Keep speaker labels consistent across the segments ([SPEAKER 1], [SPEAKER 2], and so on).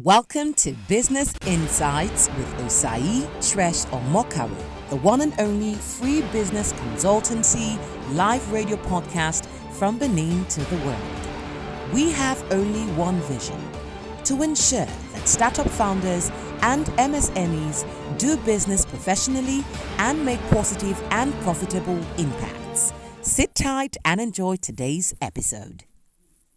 [SPEAKER 1] Welcome to Business Insights with Osayi Tres Omokaro, the one and only free business consultancy live radio podcast from Benin to the world. We have only one vision: to ensure that startup founders and MSMEs do business professionally and make positive and profitable impacts. Sit tight and enjoy today's episode.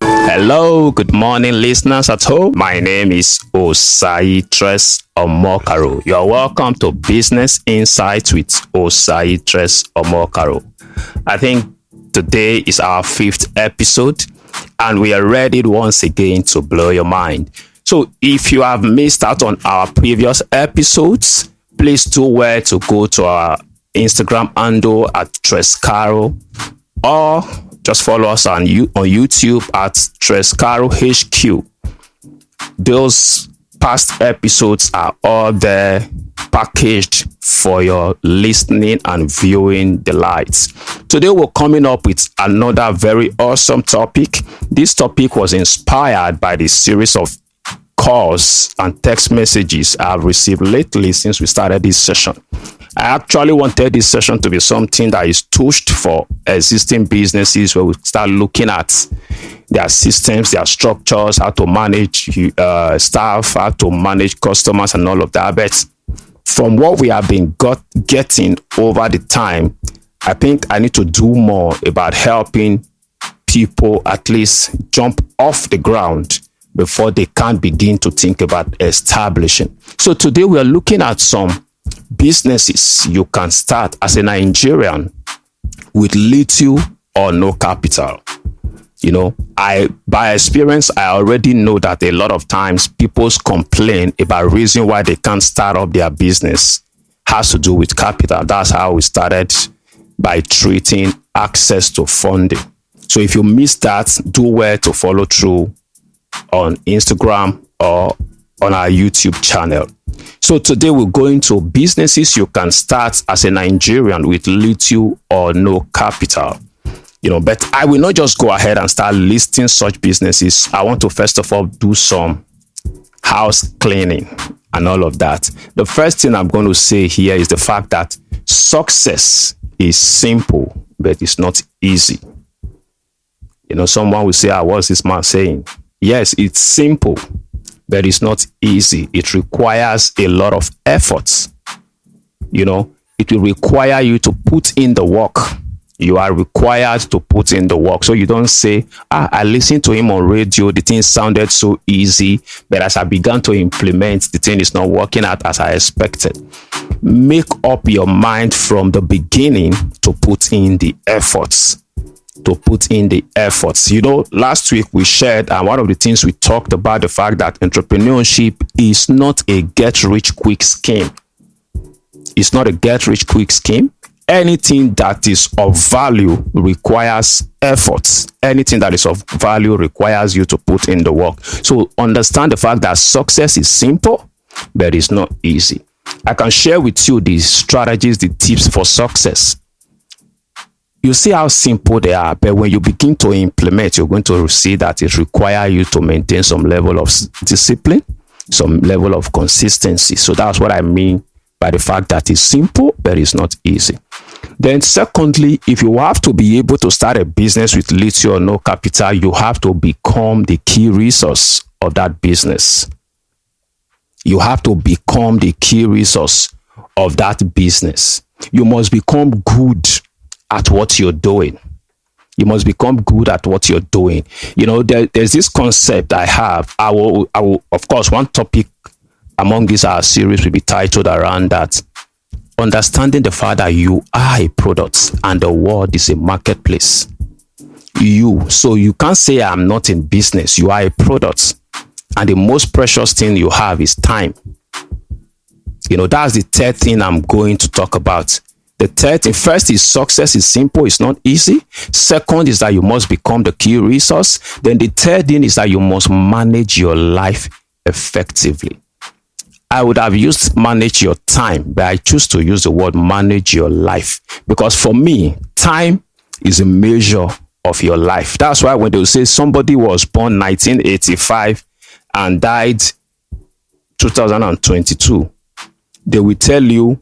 [SPEAKER 2] Hello, good morning, listeners at home. My name is Osayi Tres Omokaro. You are welcome to Business Insights with Osayi Tres Omokaro. I think today is our 5th episode, and we are ready once again to blow your mind. So, if you have missed out on our previous episodes, please do well to go to our Instagram handle at Treskaro, or just follow us on YouTube at Treskaro HQ. Those past episodes are all there packaged for your listening and viewing delights. Today we're coming up with another very awesome topic. This topic was inspired by the series of calls and text messages I've received lately since we started this session. I actually wanted this session to be something that is touched for existing businesses, where we start looking at their systems, their structures, how to manage staff, how to manage customers and all of that. But from what we have been getting over the time, I think I need to do more about helping people at least jump off the ground before they can begin to think about establishing. So today we are looking at some businesses you can start as a Nigerian with little or no capital. By experience, I already know that a lot of times people's complain about reason why they can't start up their business has to do with capital. That's how we started, by treating access to funding. So if you missed that, do well to follow through on Instagram or on our YouTube channel. So today we're going to businesses you can start as a Nigerian with little or no capital. But I will not just go ahead and start listing such businesses. I want to first of all do some house cleaning and all of that. The first thing I'm going to say here is the fact that success is simple, but it's not easy. Someone will say, what's this man saying? Yes, it's simple, but it's not easy. It requires a lot of efforts. It will require you to put in the work. You are required to put in the work. So you don't say, I listened to him on radio, the thing sounded so easy, but as I began to implement, the thing is not working out as I expected. Make up your mind from the beginning to put in the efforts. Last week we shared, and one of the things we talked about, the fact that entrepreneurship is not a get-rich-quick scheme. It's not a get-rich-quick scheme. Anything that is of value requires efforts. Anything that is of value requires you to put in the work. So understand the fact that success is simple, but it's not easy. I can share with you the strategies, the tips for success. You see how simple they are, but when you begin to implement, you're going to see that it requires you to maintain some level of discipline, some level of consistency. So that's what I mean by the fact that it's simple, but it's not easy. Then secondly, if you have to be able to start a business with little or no capital, you have to become the key resource of that business. You have to become the key resource of that business. You must become good at what you're doing. You must become good at what you're doing. There's this concept I have. I will, of course, one topic among this our series will be titled around that. Understanding the fact that you are a product and the world is a marketplace. So you can't say I'm not in business. You are a product, and the most precious thing you have is time. That's the third thing I'm going to talk about. The third thing, first is success is simple, it's not easy. Second is that you must become the key resource. Then the third thing is that you must manage your life effectively. I would have used manage your time, but I choose to use the word manage your life, because for me, time is a measure of your life. That's why when they say somebody was born 1985 and died 2022, they will tell you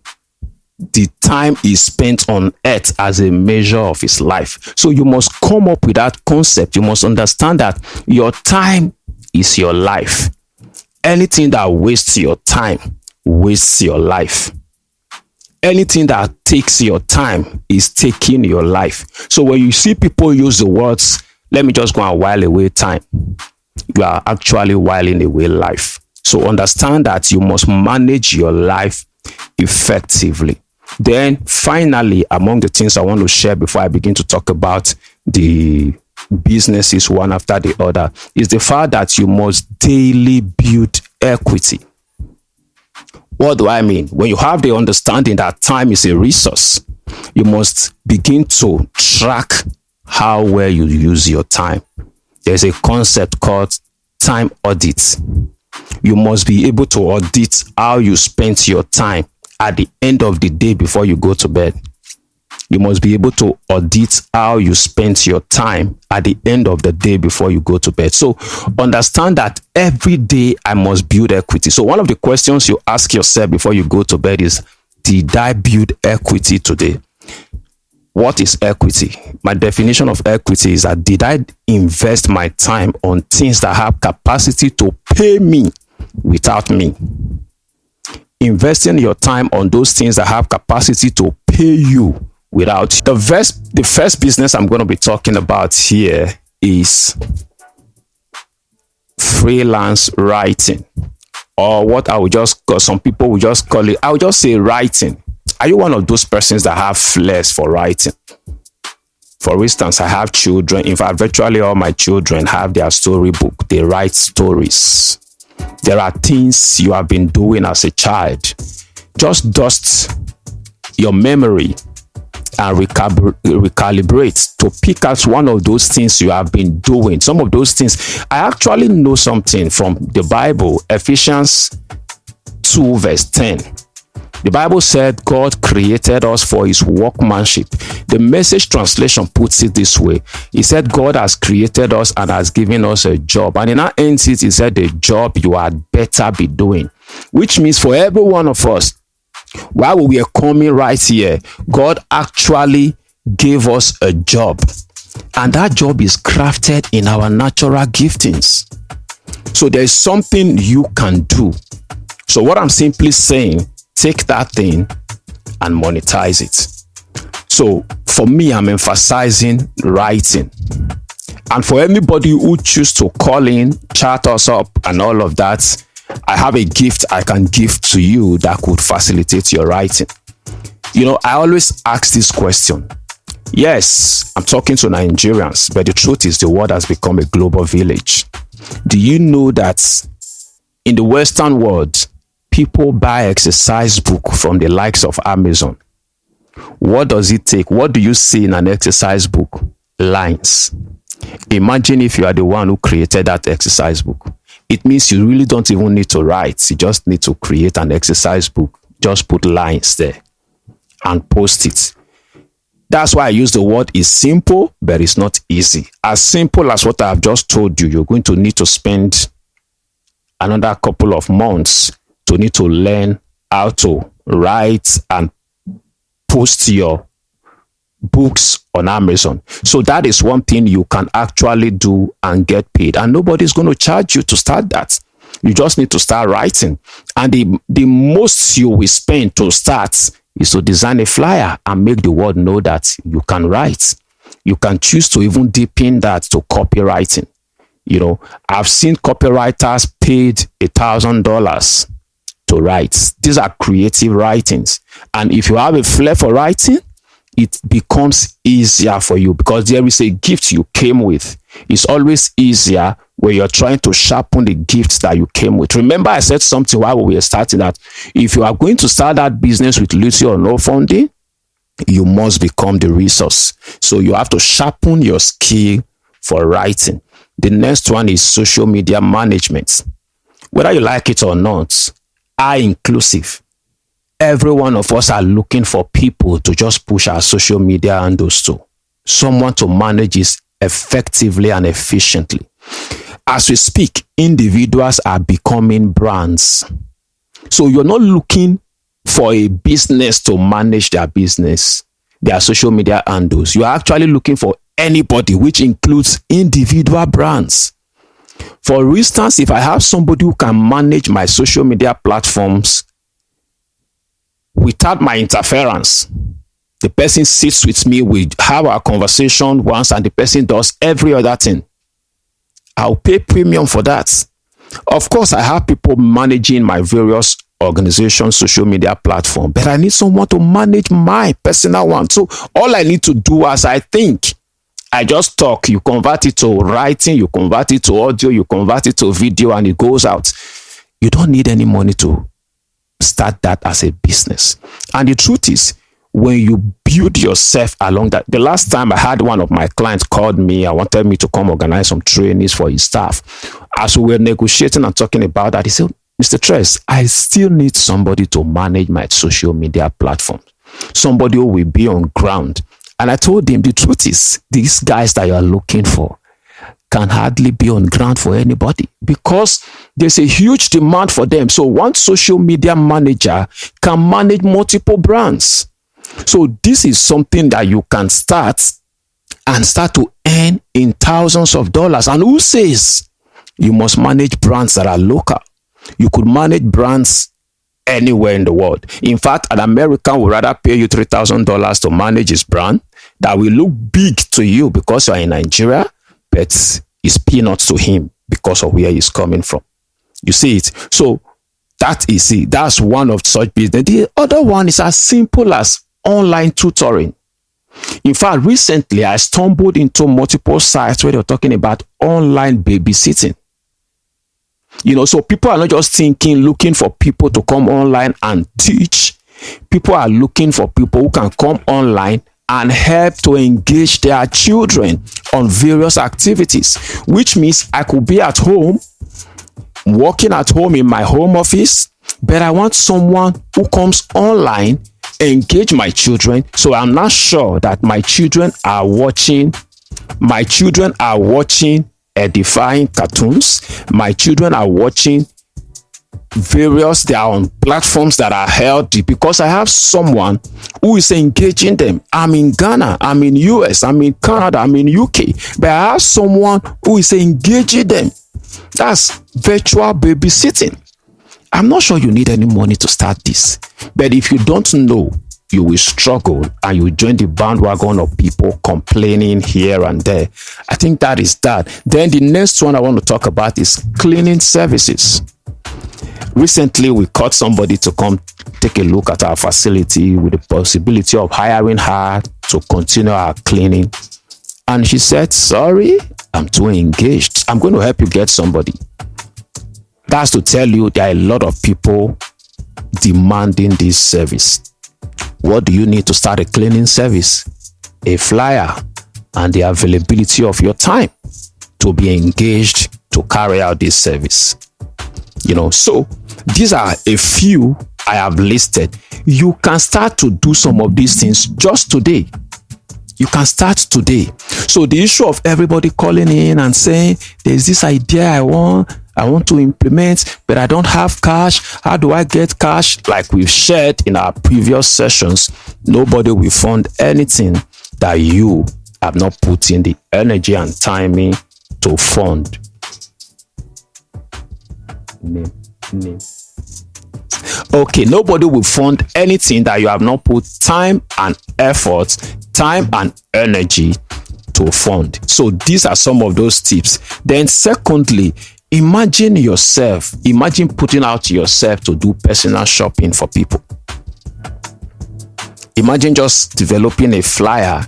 [SPEAKER 2] the time is spent on earth as a measure of his life. So you must come up with that concept. You must understand that your time is your life. Anything that wastes your time wastes your life. Anything that takes your time is taking your life. So when you see people use the words, let me just go and while away time, you are actually whiling away life. So understand that you must manage your life effectively. Then finally, among the things I want to share before I begin to talk about the businesses one after the other, is the fact that you must daily build equity. What do I mean? When you have the understanding that time is a resource, you must begin to track how well you use your time. There's a concept called time audit. You must be able to audit how you spent your time at the end of the day before you go to bed. You must be able to audit how you spent your time at the end of the day before you go to bed. So understand that every day I must build equity. So one of the questions you ask yourself before you go to bed is, did I build equity today? What is equity? My definition of equity is that, did I invest my time on things that have capacity to pay me without me? Investing your time on those things that have capacity to pay you without. The first business I'm going to be talking about here is freelance writing, or what I would just call, some people will just call it, I would just say writing. Are you one of those persons that have flares for writing? For instance, I have children. In fact, virtually all my children have their storybook. They write stories. There are things you have been doing as a child. Just dust your memory and recalibrate to pick out one of those things you have been doing. Some of those things, I actually know something from the Bible. Ephesians 2 verse 10. The Bible said God created us for his workmanship. The Message translation puts it this way. He said God has created us and has given us a job. And in that ends it, he said the job you had better be doing. Which means for every one of us, while we are coming right here, God actually gave us a job. And that job is crafted in our natural giftings. So there is something you can do. So what I'm simply saying, take that thing and monetize it. So for me, I'm emphasizing writing. And for anybody who choose to call in, chat us up and all of that, I have a gift I can give to you that could facilitate your writing. You know, I always ask this question. Yes, I'm talking to Nigerians, but the truth is the world has become a global village. Do you know that in the Western world, people buy exercise book from the likes of Amazon? What does it take? What do you see in an exercise book? Lines. Imagine if you are the one who created that exercise book. It means you really don't even need to write. You just need to create an exercise book. Just put lines there and post it. That's why I use the word is simple, but it's not easy. As simple as what I've just told you, you're going to need to spend another couple of months to need to learn how to write and post your books on Amazon. So that is one thing you can actually do and get paid. And nobody's going to charge you to start that. You just need to start writing. And the most you will spend to start is to design a flyer and make the world know that you can write. You can choose to even deepen that to copywriting. You know, I've seen copywriters paid $1,000 to write. These are creative writings. And if you have a flair for writing, it becomes easier for you because there is a gift you came with. It's always easier when you're trying to sharpen the gifts that you came with. Remember, I said something while we were starting that if you are going to start that business with little or no funding, you must become the resource. So you have to sharpen your skill for writing. The next one is social media management. Whether you like it or not, I inclusive. Every one of us are looking for people to just push our social media handles to. Someone to manage it effectively and efficiently. As we speak, individuals are becoming brands. So you're not looking for a business to manage their business, their social media handles. You are actually looking for anybody, which includes individual brands. For instance, if I have somebody who can manage my social media platforms without my interference, the person sits with me, we have our conversation once, and the person does every other thing, I'll pay premium for that. Of course, I have people managing my various organizations' social media platform, but I need someone to manage my personal one. So all I need to do as I think, I just talk, you convert it to writing, you convert it to audio, you convert it to video, and it goes out. You don't need any money to start that as a business. And the truth is, when you build yourself along that, the last time I had one of my clients called me, I wanted me to come organize some trainings for his staff. As we were negotiating and talking about that, he said, Mr. Tres, I still need somebody to manage my social media platforms. Somebody who will be on ground. And I told him, the truth is, these guys that you are looking for can hardly be on ground for anybody because there's a huge demand for them. So one social media manager can manage multiple brands. So this is something that you can start to earn in thousands of dollars. And who says you must manage brands that are local? You could manage brands anywhere in the world. In fact, an American would rather pay you $3,000 to manage his brand that will look big to you because you're in Nigeria, but it's peanuts to him because of where he's coming from. You see it? So that is it. That's one of such business. The other one is as simple as online tutoring. In fact, recently I stumbled into multiple sites where they're talking about online babysitting. So people are not just looking for people to come online and teach. People are looking for people who can come online and help to engage their children on various activities, which means I could be at home, working at home in my home office, but I want someone who comes online, engage my children, so I'm not sure that my children are watching edifying cartoons. My children are watching they are on platforms that are healthy because I have someone who is engaging them. I'm in Ghana, I'm in US, I'm in Canada, I'm in UK, but I have someone who is engaging them. That's virtual babysitting. I'm not sure you need any money to start this, but if you don't know, you will struggle and you join the bandwagon of people complaining here and there. I think that is that. Then the next one I want to talk about is cleaning services. Recently, we caught somebody to come take a look at our facility with the possibility of hiring her to continue our cleaning. And she said, sorry, I'm too engaged. I'm going to help you get somebody. That's to tell you there are a lot of people demanding this service. What do you need to start a cleaning service? A flyer and the availability of your time to be engaged to carry out this service. So these are a few I have listed. You can start to do some of these things just today. You can start today. So the issue of everybody calling in and saying, there's this idea I want to implement, but I don't have cash. How do I get cash? Like we've shared in our previous sessions, nobody will fund anything that you have not put in the energy and timing to fund. Okay, nobody will fund anything that you have not put time and effort, time and energy to fund. So these are some of those tips. Then secondly, imagine putting out yourself to do personal shopping for people. Imagine just developing a flyer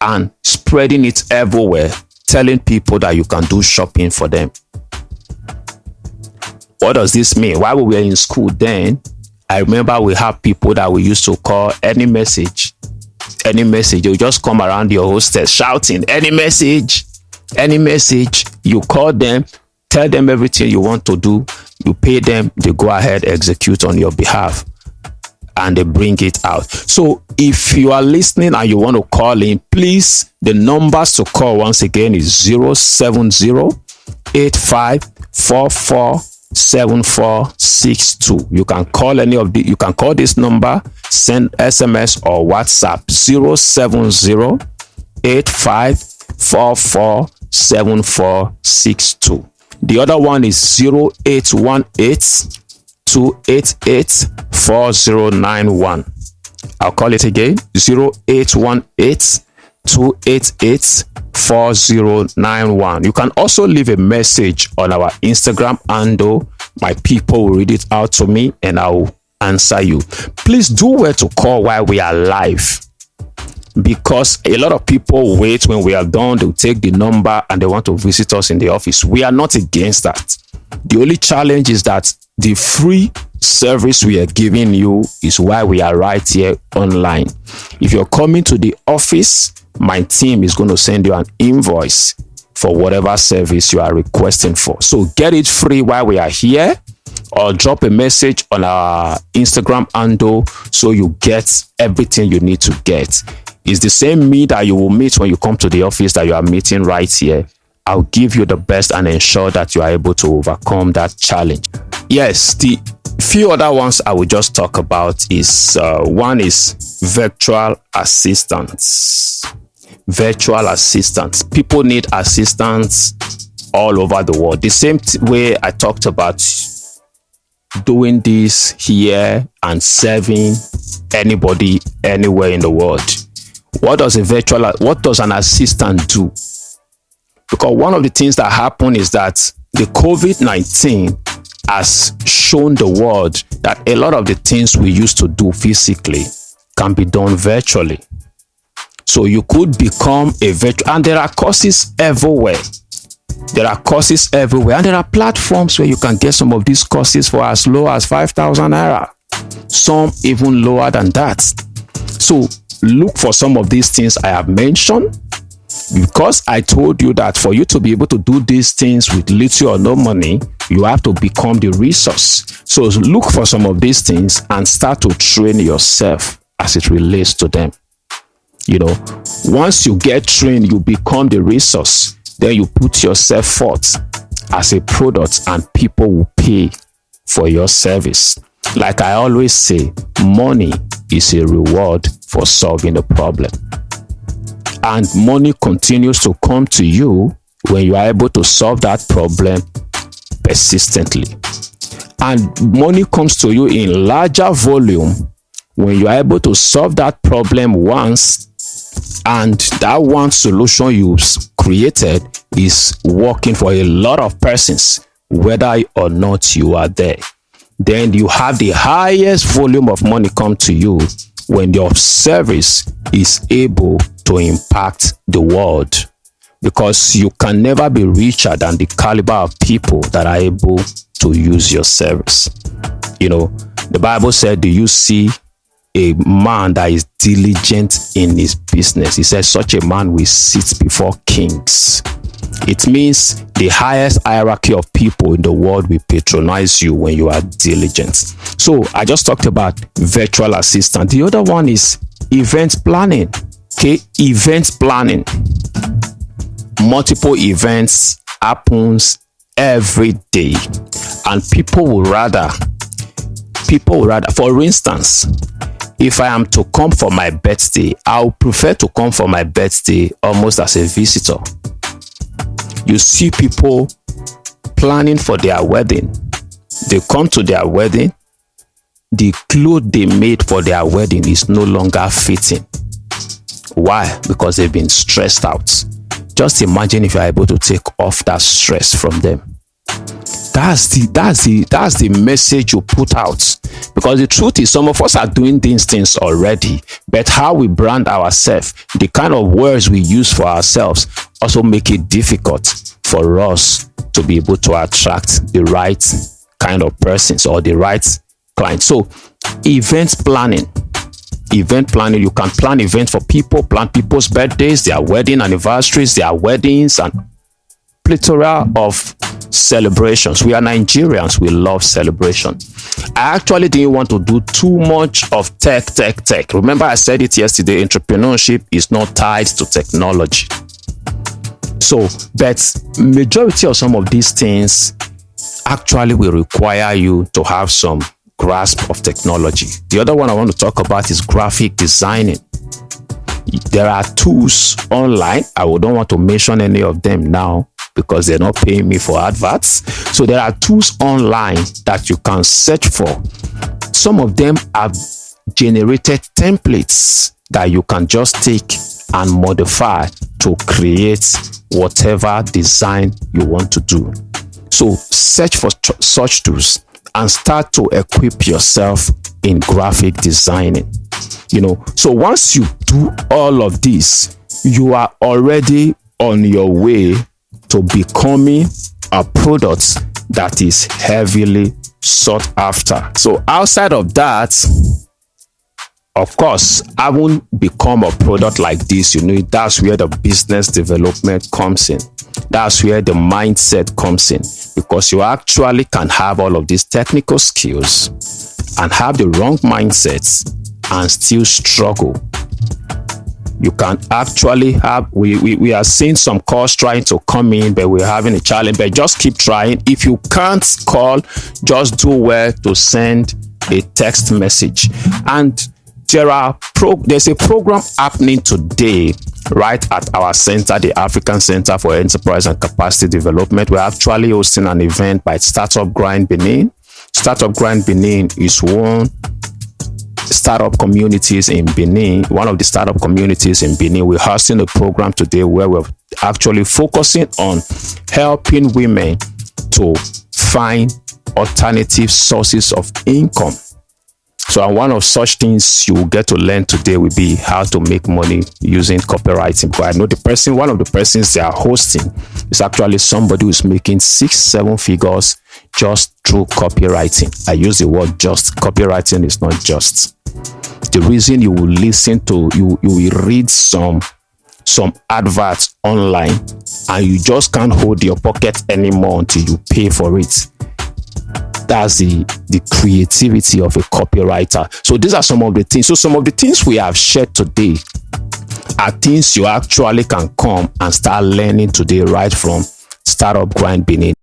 [SPEAKER 2] and spreading it everywhere, telling people that you can do shopping for them. What does this mean? While we were in school then, I remember we have people that we used to call any message. They'll just come around your hostess shouting, any message. You call them, tell them everything you want to do. You pay them, they go ahead, execute on your behalf. and they bring it out. So if you are listening and you want to call in, please, the numbers to call once again is 070-8544-7462. You can call any of the, you can call this number, send SMS or WhatsApp 070-8544-7462. The other one is 0818-288-4091. I'll call it again, 0818-288-4091. You can also leave a message on our Instagram handle. My people will read it out to me and I'll answer you. Please do well to call while we are live, because a lot of people wait when we are done. They'll take the number and they want to visit us in the office. We are not against that. The only challenge is that the free service we are giving you is why we are right here online. If you're coming to the office, my team is going to send you an invoice for whatever service you are requesting for. So get it free while we are here, or drop a message on our Instagram handle so you get everything you need to get. It's the same me that you will meet when you come to the office that you are meeting right here. I'll give you the best and ensure that you are able to overcome that challenge. Yes, the few other ones I will just talk about is one is virtual assistants. Virtual assistants. People need assistance all over the world. The same way I talked about doing this here and serving anybody anywhere in the world. What does an assistant do? Because one of the things that happen is that the COVID-19 has shown the world that a lot of the things we used to do physically can be done virtually. So you could become a virtual, and there are courses everywhere. There are courses everywhere, and there are platforms where you can get some of these courses for as low as 5,000 naira. Some even lower than that. So look for some of these things I have mentioned, because I told you that for you to be able to do these things with little or no money, you have to become the resource. So look for some of these things and start to train yourself as it relates to them. You know, once you get trained, you become the resource. Then you put yourself forth as a product and people will pay for your service. Like I always say, money is a reward for solving the problem. And money continues to come to you when you are able to solve that problem persistently. And money comes to you in larger volume when you are able to solve that problem once, and that one solution you created is working for a lot of persons, whether or not you are there. Then you have the highest volume of money come to you when your service is able to impact the world, because you can never be richer than the caliber of people that are able to use your service. You know, the Bible said, do you see a man that is diligent in his business? He says, such a man will sit before kings. It means the highest hierarchy of people in the world will patronize you when you are diligent. So I just talked about virtual assistant. The other one is event planning. Okay, event planning. Multiple events happens every day, and people would rather, for instance, if I am to come for my birthday, I would prefer to come for my birthday almost as a visitor. You see people planning for their wedding. They come to their wedding. The clothes they made for their wedding is no longer fitting. Why? Because they've been stressed out. Just imagine if you're able to take off that stress from them. That's the message you put out. Because the truth is, some of us are doing these things already, but how we brand ourselves, the kind of words we use for ourselves, also make it difficult for us to be able to attract the right kind of persons or the right clients. So event planning, you can plan events for people, plan people's birthdays, their wedding anniversaries, their weddings, and plethora of celebrations. We are Nigerians, we love celebration. I actually didn't want to do too much of tech. Remember I said it yesterday, entrepreneurship is not tied to technology. So, but majority of some of these things actually will require you to have some grasp of technology. The other one I want to talk about is graphic designing. There are tools online. I don't want to mention any of them now because they're not paying me for adverts. So there are tools online that you can search for. Some of them have generated templates that you can just take and modify to create whatever design you want to do. So search for such tools and start to equip yourself in graphic designing. So once you do all of this, you are already on your way to becoming a product that is heavily sought after. So outside of that, of course, I won't become a product like this. That's where the business development comes in. That's where the mindset comes in, because you actually can have all of these technical skills and have the wrong mindsets and still struggle. You can actually have, we are seeing some calls trying to come in, but we're having a challenge. But just keep trying. If you can't call, just do well to send a text message. And there's a program happening today right at our center, the African Center for Enterprise and Capacity Development. We're actually hosting an event by Startup Grind Benin. Startup Grind Benin is one startup communities in Benin, one of the startup communities in Benin. We're hosting a program today where we're actually focusing on helping women to find alternative sources of income. So one of such things you will get to learn today will be how to make money using copywriting. But I know one of the persons they are hosting is actually somebody who's making 6-7 figures just through copywriting. I use the word just. Copywriting is not just. The reason you will listen to, you will read some adverts online and you just can't hold your pocket anymore until you pay for it. That's the creativity of a copywriter. So these are some of the things. So some of the things we have shared today are things you actually can come and start learning today right from Startup Grind Benin.